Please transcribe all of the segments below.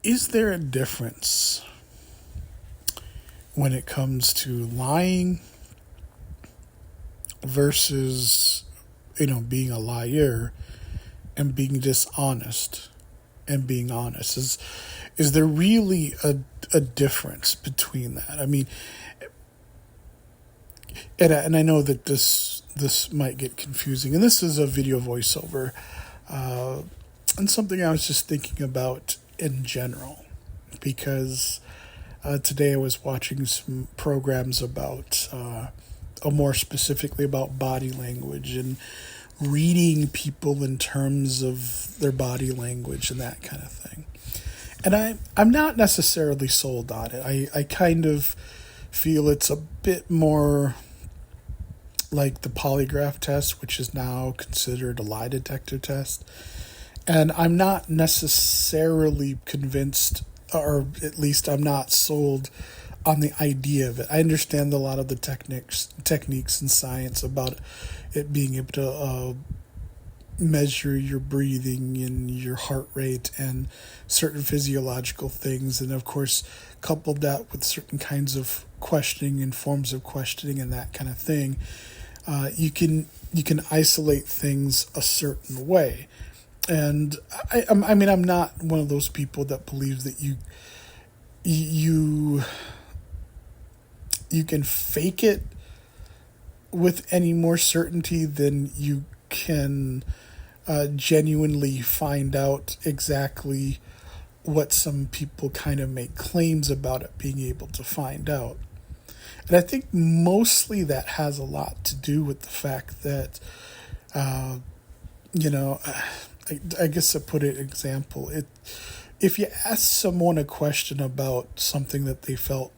Is there a difference when it comes to lying versus, being a liar and being dishonest and being honest? Is there really a difference between that? I mean, and I know that this might get confusing, and this is a video voiceover, and something I was just thinking about in general, because today I was watching some programs about, more specifically about body language and reading people in terms of their body language and that kind of thing. And I'm not necessarily sold on it. I kind of feel it's a bit more like the polygraph test, which is now considered a lie detector test. And I'm not necessarily convinced, or at least I'm not sold on the idea of it. I understand a lot of the techniques and science about it being able to measure your breathing and your heart rate and certain physiological things, and of course couple that with certain kinds of questioning and forms of questioning and that kind of thing. You can isolate things a certain way, and I mean, I'm not one of those people that believes that you can fake it with any more certainty than you can genuinely find out exactly what some people kind of make claims about it being able to find out. And I think mostly that has a lot to do with the fact that, I guess to put it example, if you ask someone a question about something that they felt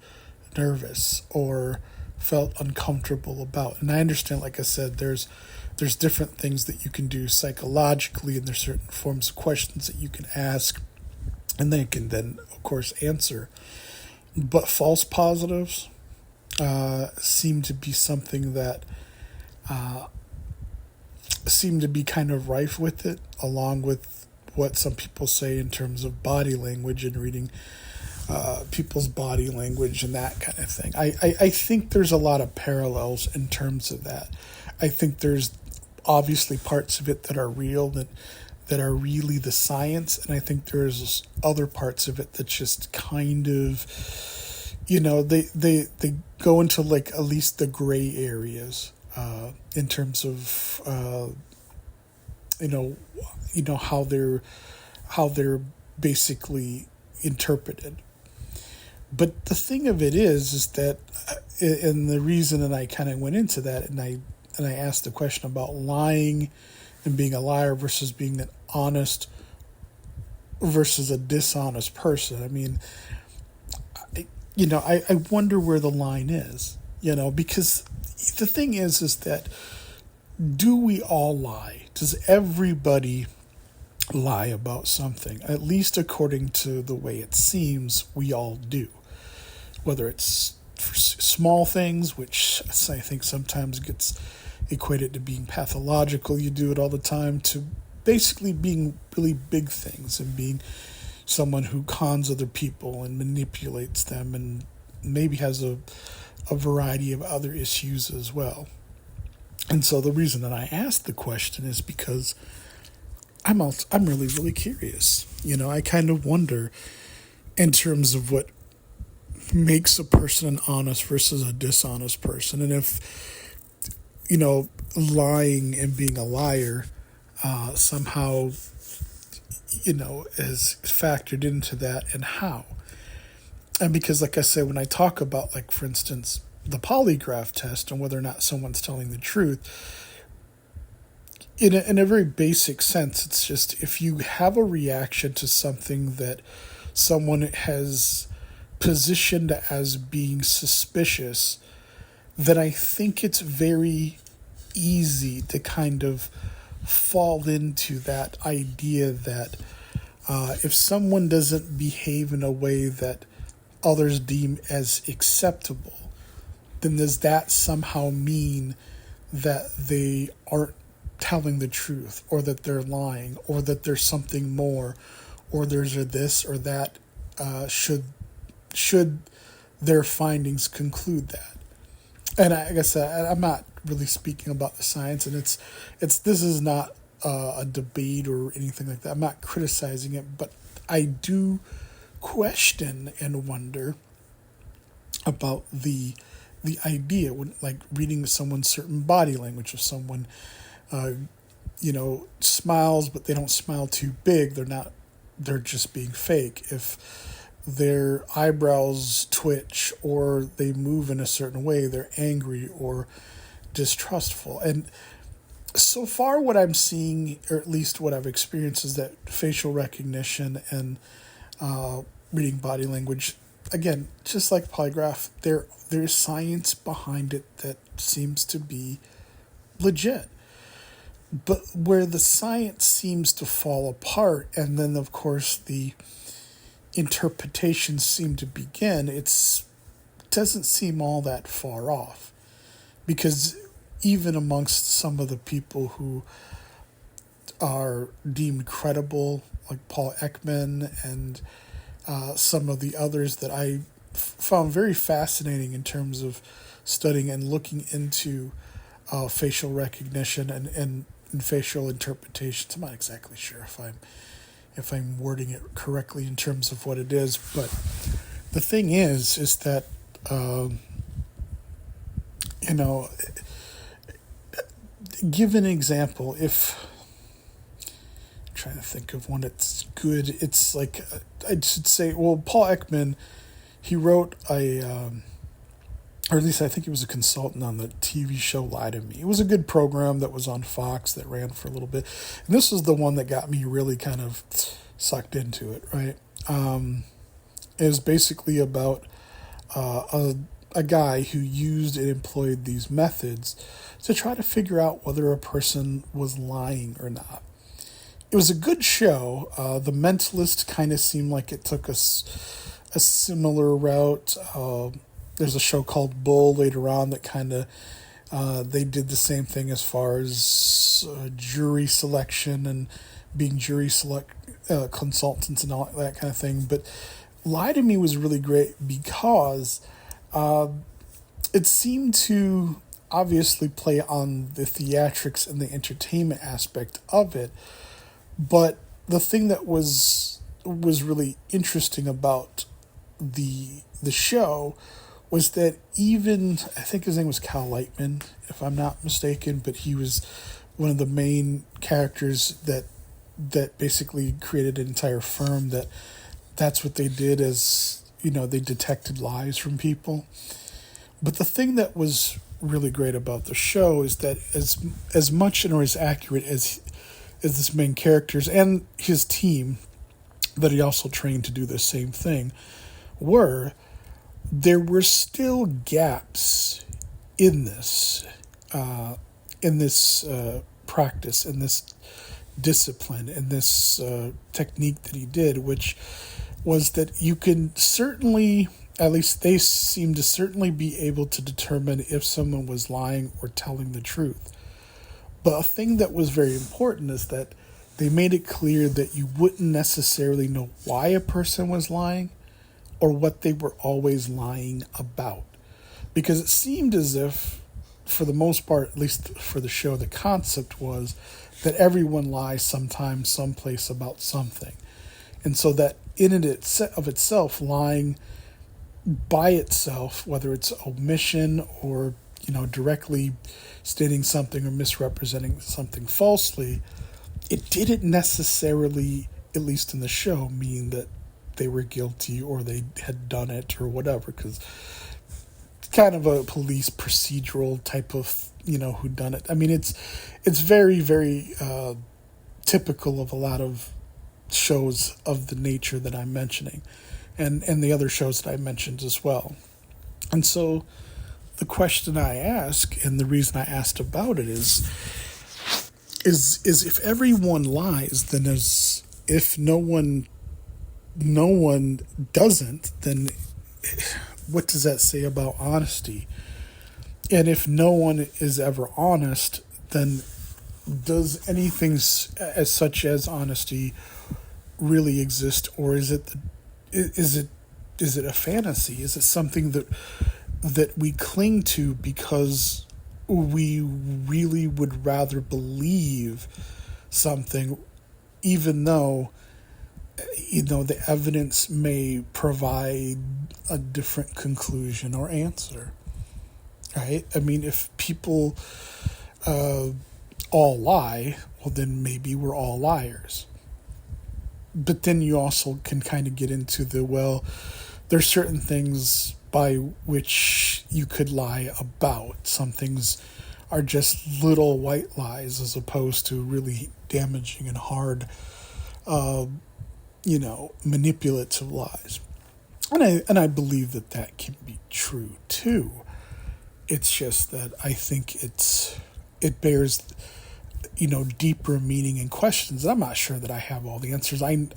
nervous or felt uncomfortable about, and I understand, like I said, there's different things that you can do psychologically, and there's certain forms of questions that you can ask, and they can then, of course, answer. But false positives seem to be something that seem to be kind of rife with it, along with what some people say in terms of body language and reading people's body language and that kind of thing. I think there's a lot of parallels in terms of that. I think there's obviously parts of it that are real, that are really the science, and I think there's other parts of it that just kind of, they go into like at least the gray areas in terms of how they're basically interpreted. But the thing of it is that, and the reason that I kind of went into that, and I asked the question about lying and being a liar versus being an honest versus a dishonest person. I mean, I wonder where the line is, because the thing is that, do we all lie? Does everybody lie about something? At least according to the way it seems, we all do. Whether it's for small things, which I think sometimes gets equated to being pathological, you do it all the time, to basically being really big things and being someone who cons other people and manipulates them and maybe has a variety of other issues as well. And so the reason that I asked the question is because I'm really, really curious. I kind of wonder in terms of what makes a person an honest versus a dishonest person. And if, lying and being a liar somehow, is factored into that, and how. And because, like I said, when I talk about, like, for instance, the polygraph test and whether or not someone's telling the truth, in a very basic sense, it's just if you have a reaction to something that someone has positioned as being suspicious, then I think it's very easy to kind of fall into that idea that if someone doesn't behave in a way that others deem as acceptable, then does that somehow mean that they aren't telling the truth, or that they're lying, or that there's something more, or there's a this or that should their findings conclude that. And I guess I'm not really speaking about the science, and it's this is not a debate or anything like that. I'm not criticizing it, but I do question and wonder about the idea when, like, reading someone's certain body language. If someone smiles, but they don't smile too big, they're just being fake. If their eyebrows twitch or they move in a certain way, they're angry or distrustful. And so far what I'm seeing, or at least what I've experienced, is that facial recognition and reading body language, again, just like polygraph, there's science behind it that seems to be legit. But where the science seems to fall apart, and then of course the interpretations seem to begin, it doesn't seem all that far off. Because even amongst some of the people who are deemed credible, like Paul Ekman and some of the others that I found very fascinating in terms of studying and looking into facial recognition and facial interpretations. I'm not exactly sure if I'm wording it correctly in terms of what it is, but the thing is that give an example. If I'm trying to think of one that's good, it's like I should say, well, Paul Ekman, he wrote or at least I think he was a consultant on the TV show Lie to Me. It was a good program that was on Fox that ran for a little bit. And this was the one that got me really kind of sucked into it, right? It was basically about a guy who used and employed these methods to try to figure out whether a person was lying or not. It was a good show. The Mentalist kind of seemed like it took a similar route. There's a show called Bull later on that kind of they did the same thing as far as jury selection and being jury consultants and all that kind of thing. But Lie to Me was really great because it seemed to obviously play on the theatrics and the entertainment aspect of it. But the thing that was really interesting about the show was that even, I think his name was Cal Lightman, if I'm not mistaken, but he was one of the main characters that basically created an entire firm that's what they did, as they detected lies from people. But the thing that was really great about the show is that as much and or as accurate as this main characters and his team that he also trained to do the same thing there were still gaps in this practice, in this discipline, in this technique that he did, which was that you can certainly, at least they seem to certainly be able to determine if someone was lying or telling the truth. But a thing that was very important is that they made it clear that you wouldn't necessarily know why a person was lying or what they were always lying about. Because it seemed as if, for the most part, at least for the show, the concept was that everyone lies sometime, someplace about something. And so that in it of itself, lying by itself, whether it's omission or directly stating something or misrepresenting something falsely, it didn't necessarily, at least in the show, mean that they were guilty or they had done it or whatever, because it's kind of a police procedural type of whodunit. I mean, it's very, very typical of a lot of shows of the nature that I'm mentioning, and the other shows that I mentioned as well. And so the question I ask, and the reason I asked about it is if everyone lies, then if no one doesn't, then what does that say about honesty? And if no one is ever honest, then does anything as such as honesty really exist, or is is it a fantasy? Is it something that we cling to because we really would rather believe something, even though the evidence may provide a different conclusion or answer, right? I mean, if people all lie, well, then maybe we're all liars. But then you also can kind of get into there's certain things by which you could lie about. Some things are just little white lies as opposed to really damaging and hard, manipulative lies. And I believe that can be true too. It's just that I think it bears, deeper meaning and questions. I'm not sure that I have all the answers. I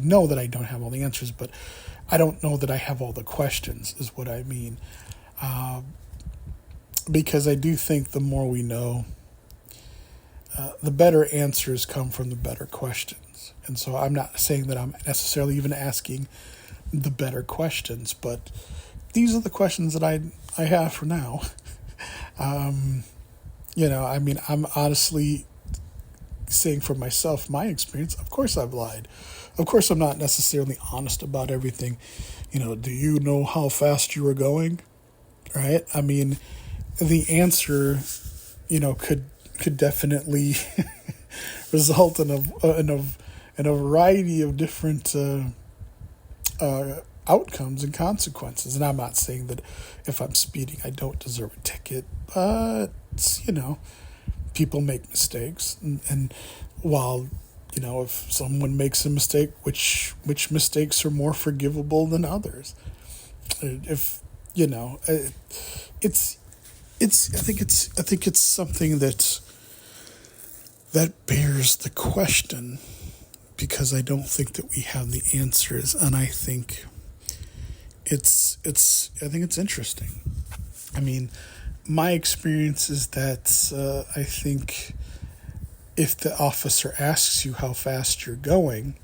know that I don't have all the answers, but I don't know that I have all the questions, is what I mean. Because I do think the more we know, the better answers come from the better questions. And so I'm not saying that I'm necessarily even asking the better questions, but these are the questions that I have for now. I'm honestly saying for myself, my experience, of course I've lied. Of course I'm not necessarily honest about everything. Do you know how fast you were going? Right? I mean, the answer, could definitely result in a variety of different outcomes and consequences. And I'm not saying that if I'm speeding, I don't deserve a ticket, but people make mistakes, and while if someone makes a mistake, which mistakes are more forgivable than others? If it's I think it's something that bears the question, because I don't think that we have the answers, and I think it's interesting. I mean, my experience is that I think if the officer asks you how fast you're going,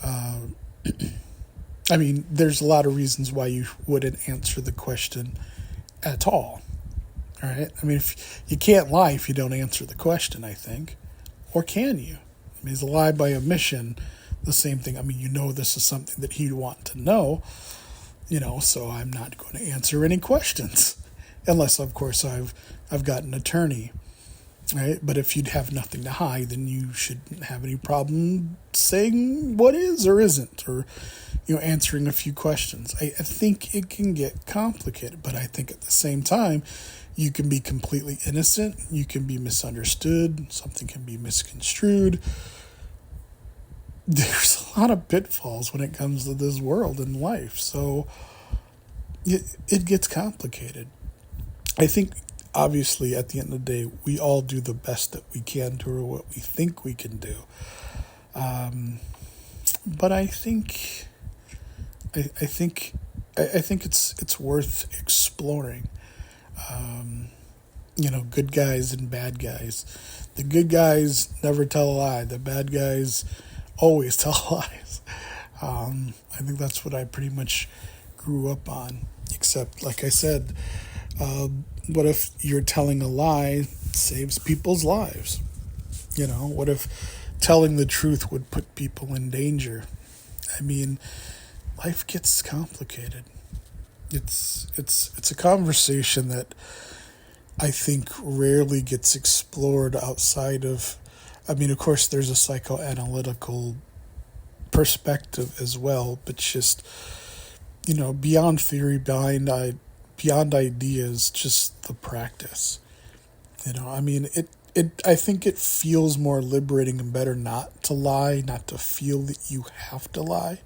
I mean, there's a lot of reasons why you wouldn't answer the question at all. All right? I mean, if you can't lie if you don't answer the question, I think. Or can you? I mean, is a lie by omission the same thing? I mean, this is something that he'd want to know, so I'm not going to answer any questions. Unless, of course, I've got an attorney, right? But if you'd have nothing to hide, then you shouldn't have any problem saying what is or isn't, or answering a few questions. I think it can get complicated, but I think at the same time, you can be completely innocent. You can be misunderstood. Something can be misconstrued. There's a lot of pitfalls when it comes to this world and life, so it gets complicated. I think, obviously, at the end of the day, we all do the best that we can do, or what we think we can do. But I think it's worth exploring. Good guys and bad guys. The good guys never tell a lie. The bad guys always tell lies. I think that's what I pretty much grew up on. Except, like I said, what if you're telling a lie saves people's lives? What if telling the truth would put people in danger? I mean, life gets complicated. It's a conversation that I think rarely gets explored outside of, I mean, of course there's a psychoanalytical perspective as well, but just, beyond theory, beyond ideas, just the practice. I mean, I think it feels more liberating and better not to lie, not to feel that you have to lie.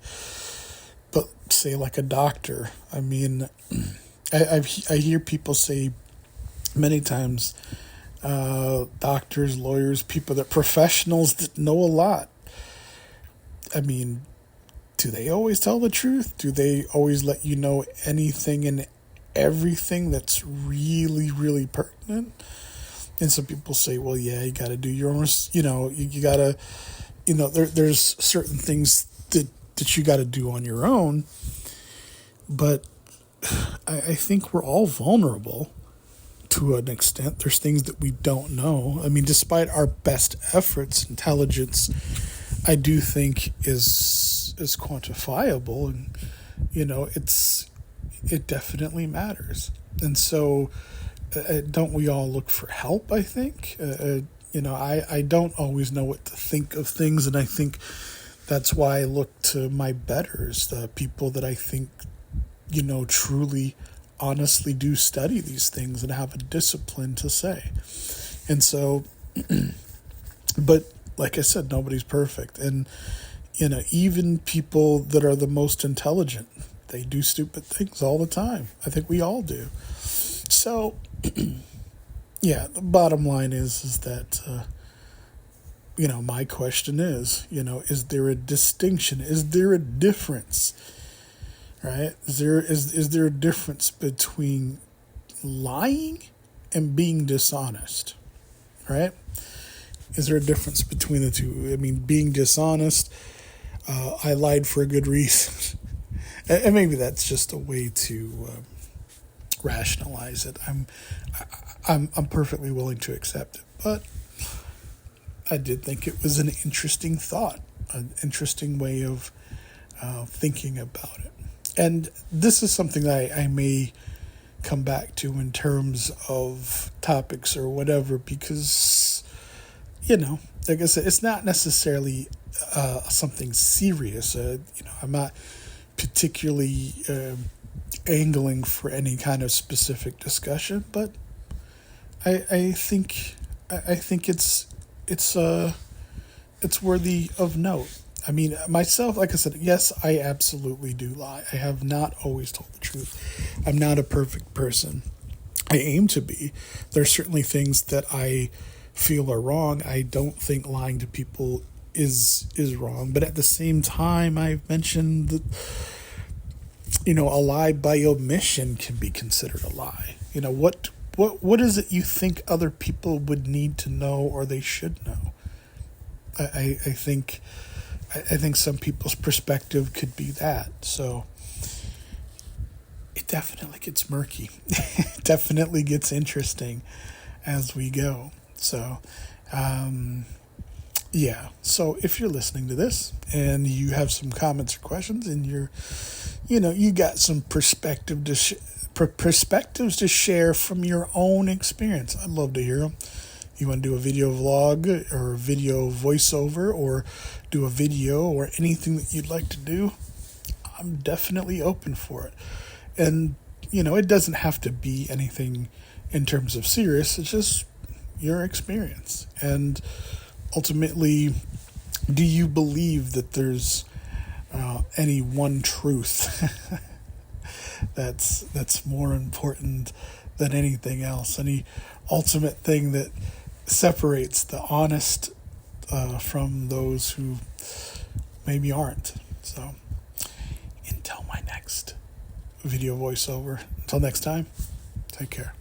But say like a doctor, I mean, I hear people say many times, doctors, lawyers, professionals that know a lot. I mean, do they always tell the truth? Do they always let you know anything and everything that's really, really pertinent? And some people say, well, yeah, you got to do your own, you got to, there's certain things that that you got to do on your own. But I think we're all vulnerable to an extent. There's things that we don't know. I mean, despite our best efforts, intelligence, I do think is quantifiable, and it definitely matters. And so, don't we all look for help? I think. I don't always know what to think of things, and I think that's why I look to my betters, the people that I think, truly, honestly do study these things and have a discipline to say. And so, but like I said, nobody's perfect. And, even people that are the most intelligent, they do stupid things all the time. I think we all do. So, yeah, the bottom line is that, my question is there a distinction? Is there a difference? Right? Is there a difference between lying and being dishonest? Right? Is there a difference between the two? I mean, being dishonest, I lied for a good reason. And maybe that's just a way to rationalize it. I'm perfectly willing to accept it, but I did think it was an interesting thought, an interesting way of thinking about it. And this is something that I may come back to in terms of topics or whatever, because, like I said, it's not necessarily something serious. I'm not particularly angling for any kind of specific discussion, but I think it's worthy of note. I mean, myself, like I said, yes, I absolutely do lie. I have not always told the truth. I'm not a perfect person. I aim to be. There are certainly things that I feel are wrong. I don't think lying to people is wrong. But at the same time, I've mentioned that, a lie by omission can be considered a lie. What is it you think other people would need to know or they should know? I think some people's perspective could be that. So it definitely gets murky. It definitely gets interesting as we go. So, yeah. So if you're listening to this and you have some comments or questions and you got some perspectives to share from your own experience, I'd love to hear them. You want to do a video vlog or a video voiceover or do a video or anything that you'd like to do, I'm definitely open for it. And, it doesn't have to be anything in terms of serious. It's just your experience. And ultimately, do you believe that there's any one truth that's more important than anything else? Any ultimate thing that separates the honest from those who maybe aren't. So until my next video voiceover, until next time, take care.